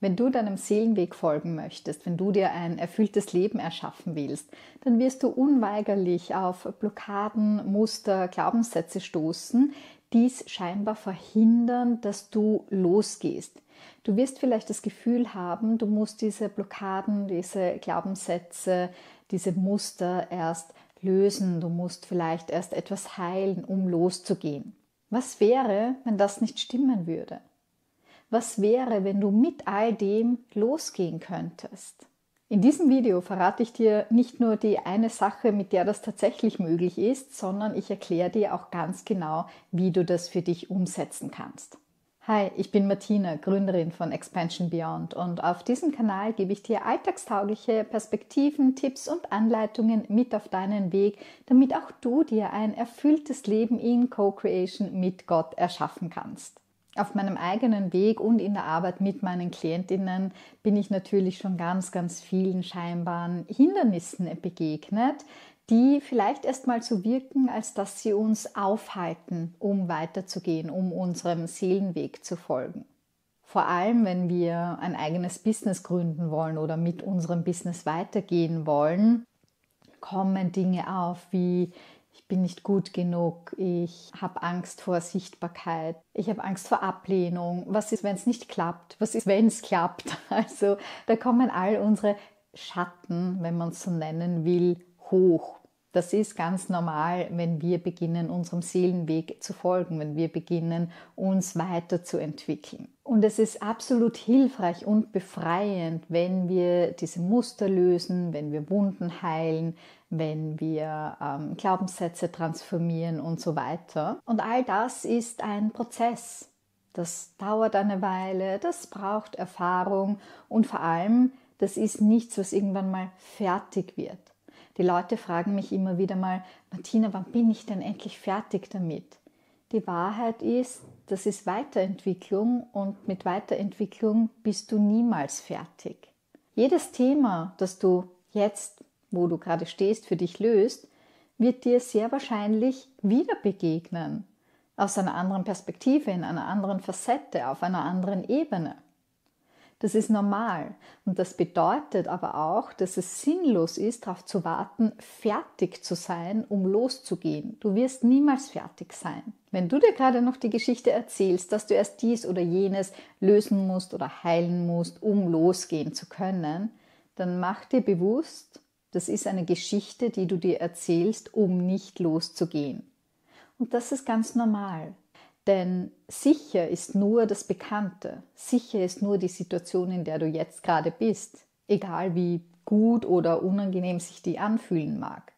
Wenn du deinem Seelenweg folgen möchtest, wenn du dir ein erfülltes Leben erschaffen willst, dann wirst du unweigerlich auf Blockaden, Muster, Glaubenssätze stoßen, die es scheinbar verhindern, dass du losgehst. Du wirst vielleicht das Gefühl haben, du musst diese Blockaden, diese Glaubenssätze, diese Muster erst lösen. Du musst vielleicht erst etwas heilen, um loszugehen. Was wäre, wenn das nicht stimmen würde? Was wäre, wenn du mit all dem losgehen könntest? In diesem Video verrate ich dir nicht nur die eine Sache, mit der das tatsächlich möglich ist, sondern ich erkläre dir auch ganz genau, wie du das für dich umsetzen kannst. Hi, ich bin Martina, Gründerin von Expansion Beyond, und auf diesem Kanal gebe ich dir alltagstaugliche Perspektiven, Tipps und Anleitungen mit auf deinen Weg, damit auch du dir ein erfülltes Leben in Co-Creation mit Gott erschaffen kannst. Auf meinem eigenen Weg und in der Arbeit mit meinen Klientinnen bin ich natürlich schon ganz vielen scheinbaren Hindernissen begegnet, die vielleicht erstmal so wirken, als dass sie uns aufhalten, um weiterzugehen, um unserem Seelenweg zu folgen. Vor allem, wenn wir ein eigenes Business gründen wollen oder mit unserem Business weitergehen wollen, kommen Dinge auf wie: Ich bin nicht gut genug, ich habe Angst vor Sichtbarkeit, ich habe Angst vor Ablehnung. Was ist, wenn es nicht klappt? Was ist, wenn es klappt? Also da kommen all unsere Schatten, wenn man es so nennen will, hoch. Das ist ganz normal, wenn wir beginnen, unserem Seelenweg zu folgen, wenn wir beginnen, uns weiterzuentwickeln. Und es ist absolut hilfreich und befreiend, wenn wir diese Muster lösen, wenn wir Wunden heilen, wenn wir Glaubenssätze transformieren und so weiter. Und all das ist ein Prozess. Das dauert eine Weile, das braucht Erfahrung und vor allem, das ist nichts, was irgendwann mal fertig wird. Die Leute fragen mich immer wieder mal: Martina, wann bin ich denn endlich fertig damit? Die Wahrheit ist, das ist Weiterentwicklung, und mit Weiterentwicklung bist du niemals fertig. Jedes Thema, das du jetzt, wo du gerade stehst, für dich löst, wird dir sehr wahrscheinlich wieder begegnen. Aus einer anderen Perspektive, in einer anderen Facette, auf einer anderen Ebene. Das ist normal, und das bedeutet aber auch, dass es sinnlos ist, darauf zu warten, fertig zu sein, um loszugehen. Du wirst niemals fertig sein. Wenn du dir gerade noch die Geschichte erzählst, dass du erst dies oder jenes lösen musst oder heilen musst, um losgehen zu können, dann mach dir bewusst, das ist eine Geschichte, die du dir erzählst, um nicht loszugehen. Und das ist ganz normal. Denn sicher ist nur das Bekannte, sicher ist nur die Situation, in der du jetzt gerade bist, egal wie gut oder unangenehm sich die anfühlen mag.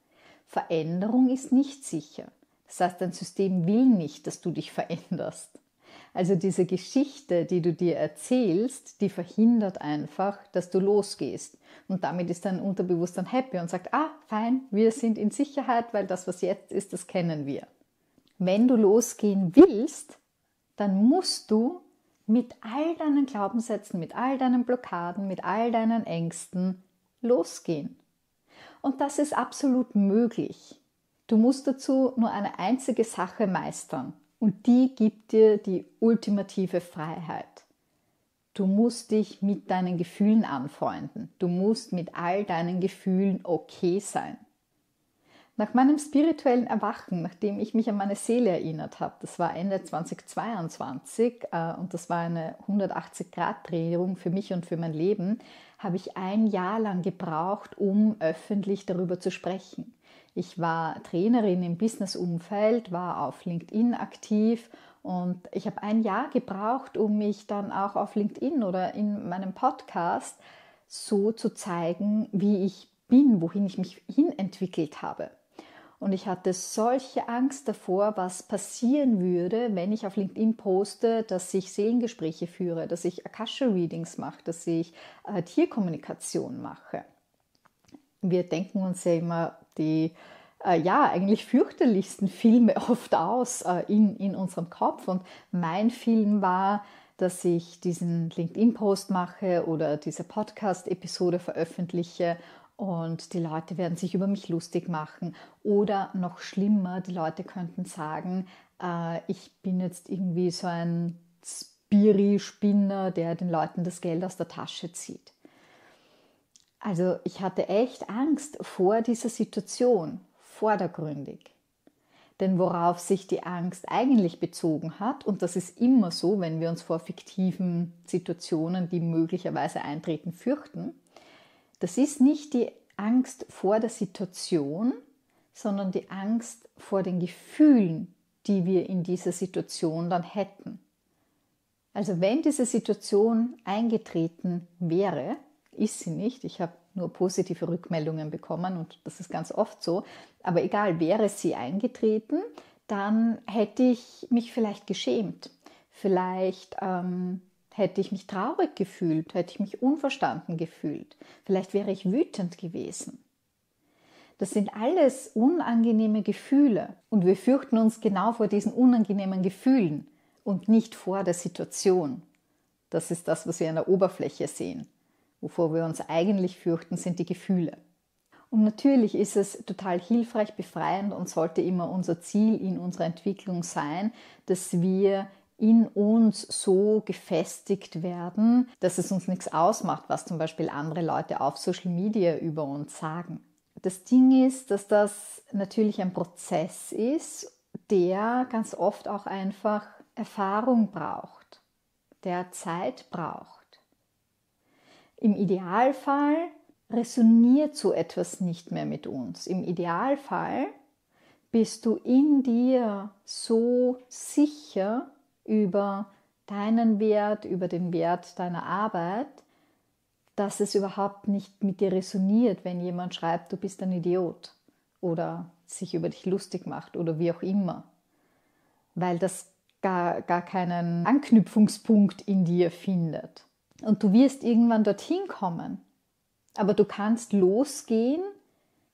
Veränderung ist nicht sicher. Das heißt, dein System will nicht, dass du dich veränderst. Also diese Geschichte, die du dir erzählst, die verhindert einfach, dass du losgehst. Und damit ist dein Unterbewusstsein happy und sagt: fein, wir sind in Sicherheit, weil das, was jetzt ist, das kennen wir. Wenn du losgehen willst, dann musst du mit all deinen Glaubenssätzen, mit all deinen Blockaden, mit all deinen Ängsten losgehen. Und das ist absolut möglich. Du musst dazu nur eine einzige Sache meistern, und die gibt dir die ultimative Freiheit. Du musst dich mit deinen Gefühlen anfreunden. Du musst mit all deinen Gefühlen okay sein. Nach meinem spirituellen Erwachen, nachdem ich mich an meine Seele erinnert habe, das war Ende 2022 und das war eine 180-Grad-Drehung für mich und für mein Leben, habe ich ein Jahr lang gebraucht, um öffentlich darüber zu sprechen. Ich war Trainerin im Business-Umfeld, war auf LinkedIn aktiv, und ich habe ein Jahr gebraucht, um mich dann auch auf LinkedIn oder in meinem Podcast so zu zeigen, wie ich bin, wohin ich mich hinentwickelt habe. Und ich hatte solche Angst davor, was passieren würde, wenn ich auf LinkedIn poste, dass ich Seelengespräche führe, dass ich Akasha-Readings mache, dass ich Tierkommunikation mache. Wir denken uns ja immer die eigentlich fürchterlichsten Filme oft aus in unserem Kopf. Und mein Film war, dass ich diesen LinkedIn-Post mache oder diese Podcast-Episode veröffentliche, und die Leute werden sich über mich lustig machen. Oder noch schlimmer, die Leute könnten sagen, ich bin jetzt irgendwie so ein Biri-Spinner, der den Leuten das Geld aus der Tasche zieht. Also ich hatte echt Angst vor dieser Situation, vordergründig. Denn worauf sich die Angst eigentlich bezogen hat, und das ist immer so, wenn wir uns vor fiktiven Situationen, die möglicherweise eintreten, fürchten, das ist nicht die Angst vor der Situation, sondern die Angst vor den Gefühlen, die wir in dieser Situation dann hätten. Also wenn diese Situation eingetreten wäre, ist sie nicht, ich habe nur positive Rückmeldungen bekommen und das ist ganz oft so, aber egal, wäre sie eingetreten, dann hätte ich mich vielleicht geschämt, vielleicht hätte ich mich traurig gefühlt, hätte ich mich unverstanden gefühlt, vielleicht wäre ich wütend gewesen. Das sind alles unangenehme Gefühle und wir fürchten uns genau vor diesen unangenehmen Gefühlen und nicht vor der Situation. Das ist das, was wir an der Oberfläche sehen. Wovor wir uns eigentlich fürchten, sind die Gefühle. Und natürlich ist es total hilfreich, befreiend und sollte immer unser Ziel in unserer Entwicklung sein, dass wir in uns so gefestigt werden, dass es uns nichts ausmacht, was zum Beispiel andere Leute auf Social Media über uns sagen. Das Ding ist, dass das natürlich ein Prozess ist, der ganz oft auch einfach Erfahrung braucht, der Zeit braucht. Im Idealfall resoniert so etwas nicht mehr mit uns. Im Idealfall bist du in dir so sicher über deinen Wert, über den Wert deiner Arbeit, dass es überhaupt nicht mit dir resoniert, wenn jemand schreibt, du bist ein Idiot oder sich über dich lustig macht oder wie auch immer, weil das gar keinen Anknüpfungspunkt in dir findet. Und du wirst irgendwann dorthin kommen. Aber du kannst losgehen,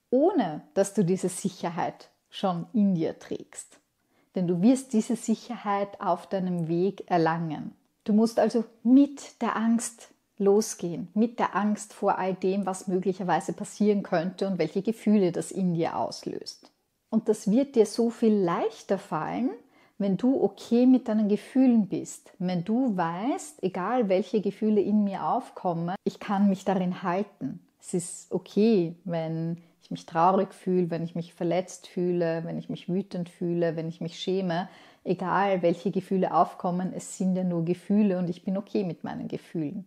ohne dass du diese Sicherheit schon in dir trägst. Denn du wirst diese Sicherheit auf deinem Weg erlangen. Du musst also mit der Angst losgehen, mit der Angst vor all dem, was möglicherweise passieren könnte und welche Gefühle das in dir auslöst. Und das wird dir so viel leichter fallen, wenn du okay mit deinen Gefühlen bist, wenn du weißt, egal welche Gefühle in mir aufkommen, ich kann mich darin halten. Es ist okay, wenn ich mich traurig fühle, wenn ich mich verletzt fühle, wenn ich mich wütend fühle, wenn ich mich schäme. Egal welche Gefühle aufkommen, es sind ja nur Gefühle und ich bin okay mit meinen Gefühlen.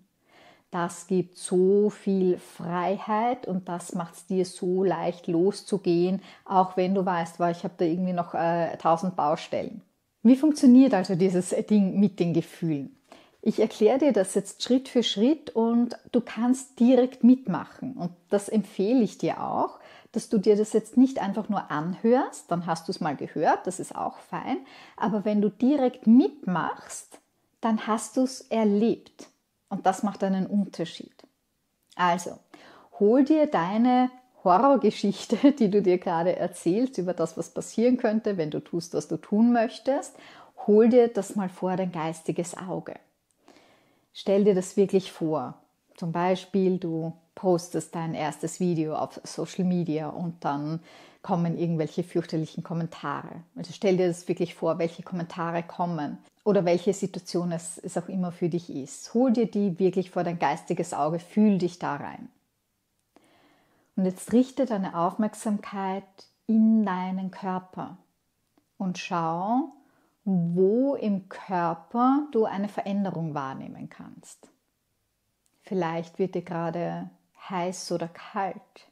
Das gibt so viel Freiheit und das macht es dir so leicht loszugehen, auch wenn du weißt, ich habe da irgendwie noch 1000 Baustellen. Wie funktioniert also dieses Ding mit den Gefühlen? Ich erkläre dir das jetzt Schritt für Schritt und du kannst direkt mitmachen. Und das empfehle ich dir auch, dass du dir das jetzt nicht einfach nur anhörst, dann hast du es mal gehört, das ist auch fein. Aber wenn du direkt mitmachst, dann hast du es erlebt. Und das macht einen Unterschied. Also, hol dir deine Horrorgeschichte, die du dir gerade erzählst, über das, was passieren könnte, wenn du tust, was du tun möchtest, hol dir das mal vor dein geistiges Auge. Stell dir das wirklich vor. Zum Beispiel, du postest dein erstes Video auf Social Media und dann kommen irgendwelche fürchterlichen Kommentare. Also stell dir das wirklich vor, welche Kommentare kommen oder welche Situation es auch immer für dich ist. Hol dir die wirklich vor dein geistiges Auge, fühl dich da rein. Und jetzt richte deine Aufmerksamkeit in deinen Körper und schau, wo im Körper du eine Veränderung wahrnehmen kannst. Vielleicht wird dir gerade heiß oder kalt.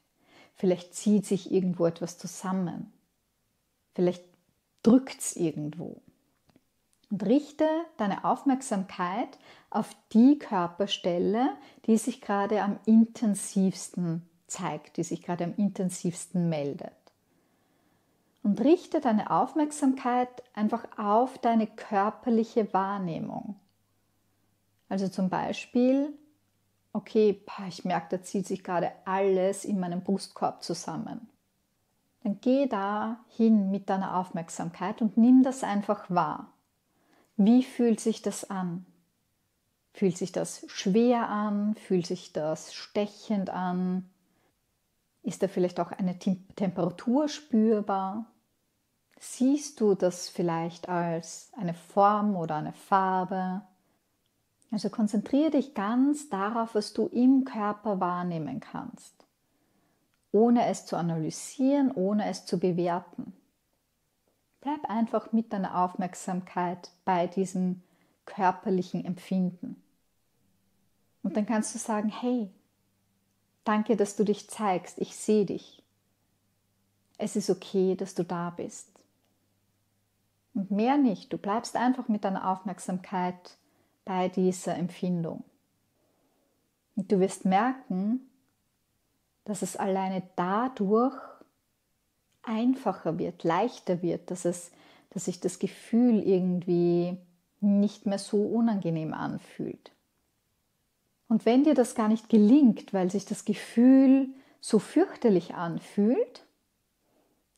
Vielleicht zieht sich irgendwo etwas zusammen. Vielleicht drückt es irgendwo. Und richte deine Aufmerksamkeit auf die Körperstelle, die sich gerade am intensivsten zeigt, die sich gerade am intensivsten meldet. Und richte deine Aufmerksamkeit einfach auf deine körperliche Wahrnehmung. Also zum Beispiel, okay, ich merke, da zieht sich gerade alles in meinem Brustkorb zusammen. Dann geh da hin mit deiner Aufmerksamkeit und nimm das einfach wahr. Wie fühlt sich das an? Fühlt sich das schwer an? Fühlt sich das stechend an? Ist da vielleicht auch eine Temperatur spürbar? Siehst du das vielleicht als eine Form oder eine Farbe? Also konzentriere dich ganz darauf, was du im Körper wahrnehmen kannst, ohne es zu analysieren, ohne es zu bewerten. Bleib einfach mit deiner Aufmerksamkeit bei diesem körperlichen Empfinden. Und dann kannst du sagen, hey, danke, dass du dich zeigst, ich sehe dich. Es ist okay, dass du da bist. Und mehr nicht, du bleibst einfach mit deiner Aufmerksamkeit bei dieser Empfindung. Und du wirst merken, dass es alleine dadurch einfacher wird, leichter wird, dass sich das Gefühl irgendwie nicht mehr so unangenehm anfühlt. Und wenn dir das gar nicht gelingt, weil sich das Gefühl so fürchterlich anfühlt,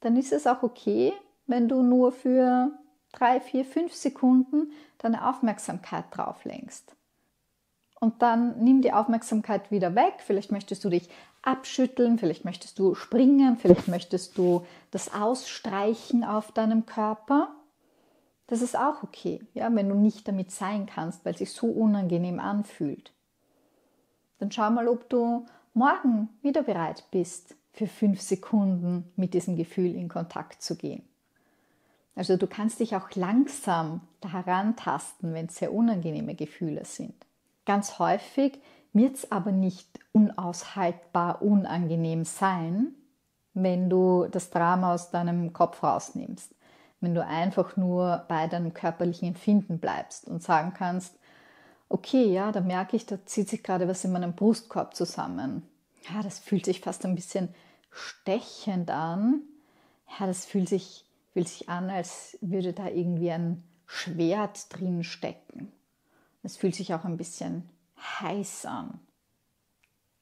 dann ist es auch okay, wenn du nur für 3, 4, 5 Sekunden deine Aufmerksamkeit drauf lenkst. Und dann nimm die Aufmerksamkeit wieder weg. Vielleicht möchtest du dich abschütteln, vielleicht möchtest du springen, vielleicht möchtest du das ausstreichen auf deinem Körper. Das ist auch okay, ja, wenn du nicht damit sein kannst, weil es sich so unangenehm anfühlt. Dann schau mal, ob du morgen wieder bereit bist, für 5 Sekunden mit diesem Gefühl in Kontakt zu gehen. Also du kannst dich auch langsam da herantasten, wenn es sehr unangenehme Gefühle sind. Ganz häufig wird es aber nicht unaushaltbar unangenehm sein, wenn du das Drama aus deinem Kopf rausnimmst. Wenn du einfach nur bei deinem körperlichen Empfinden bleibst und sagen kannst, okay, ja, da merke ich, da zieht sich gerade was in meinem Brustkorb zusammen. Ja, das fühlt sich fast ein bisschen stechend an. Ja, das fühlt sich an, als würde da irgendwie ein Schwert drin stecken. Es fühlt sich auch ein bisschen heiß an.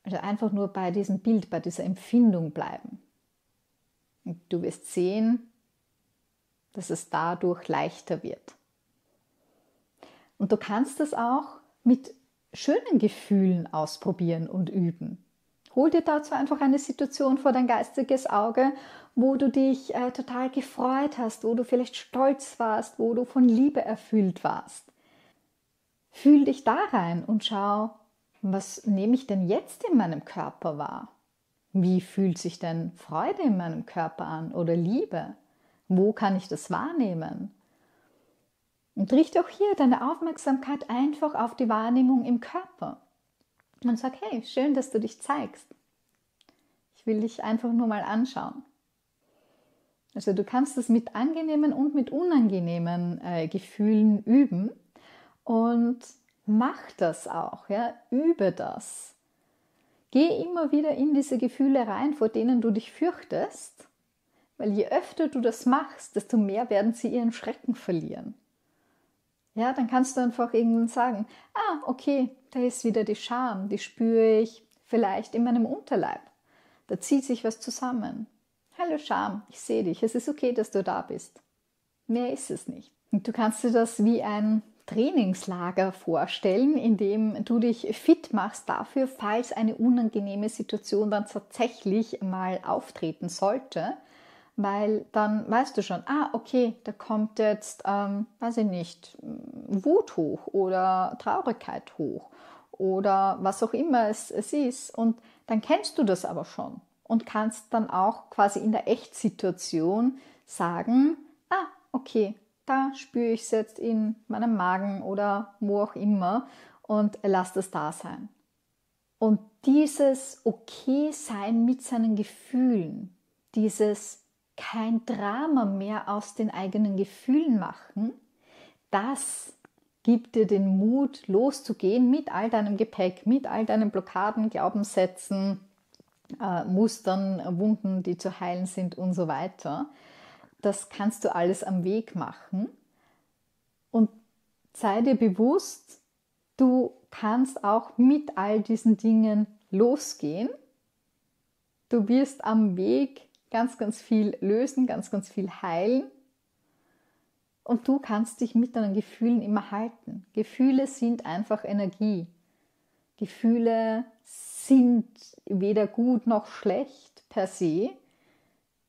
Also einfach nur bei diesem Bild, bei dieser Empfindung bleiben. Und du wirst sehen, dass es dadurch leichter wird. Und du kannst es auch mit schönen Gefühlen ausprobieren und üben. Hol dir dazu einfach eine Situation vor dein geistiges Auge, wo du dich total gefreut hast, wo du vielleicht stolz warst, wo du von Liebe erfüllt warst. Fühl dich da rein und schau, was nehme ich denn jetzt in meinem Körper wahr? Wie fühlt sich denn Freude in meinem Körper an oder Liebe? Wo kann ich das wahrnehmen? Und richte auch hier deine Aufmerksamkeit einfach auf die Wahrnehmung im Körper. Und sag, hey, schön, dass du dich zeigst. Ich will dich einfach nur mal anschauen. Also du kannst es mit angenehmen und mit unangenehmen Gefühlen üben und mach das auch, ja? Übe das. Geh immer wieder in diese Gefühle rein, vor denen du dich fürchtest, weil je öfter du das machst, desto mehr werden sie ihren Schrecken verlieren. Ja, dann kannst du einfach irgendwann sagen, okay, da ist wieder die Scham, die spüre ich vielleicht in meinem Unterleib. Da zieht sich was zusammen. Hallo Scham, ich sehe dich, es ist okay, dass du da bist. Mehr ist es nicht. Und du kannst dir das wie ein Trainingslager vorstellen, in dem du dich fit machst dafür, falls eine unangenehme Situation dann tatsächlich mal auftreten sollte, weil dann weißt du schon, okay, da kommt jetzt, weiß ich nicht, Wut hoch oder Traurigkeit hoch oder was auch immer es ist und dann kennst du das aber schon und kannst dann auch quasi in der Echtsituation sagen, okay, da spüre ich es jetzt in meinem Magen oder wo auch immer und lass das da sein. Und dieses Okay-Sein mit seinen Gefühlen, dieses kein Drama mehr aus den eigenen Gefühlen machen, das gibt dir den Mut, loszugehen mit all deinem Gepäck, mit all deinen Blockaden, Glaubenssätzen, Mustern, Wunden, die zu heilen sind und so weiter. Das kannst du alles am Weg machen und sei dir bewusst, du kannst auch mit all diesen Dingen losgehen. Du wirst am Weg ganz, ganz viel lösen, ganz, ganz viel heilen und du kannst dich mit deinen Gefühlen immer halten. Gefühle sind einfach Energie. Gefühle sind weder gut noch schlecht per se.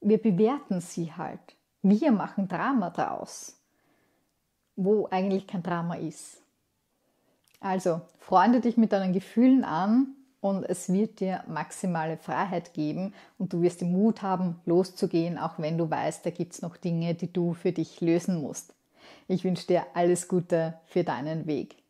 Wir bewerten sie halt. Wir machen Drama draus, wo eigentlich kein Drama ist. Also freunde dich mit deinen Gefühlen an und es wird dir maximale Freiheit geben und du wirst den Mut haben, loszugehen, auch wenn du weißt, da gibt es noch Dinge, die du für dich lösen musst. Ich wünsche dir alles Gute für deinen Weg.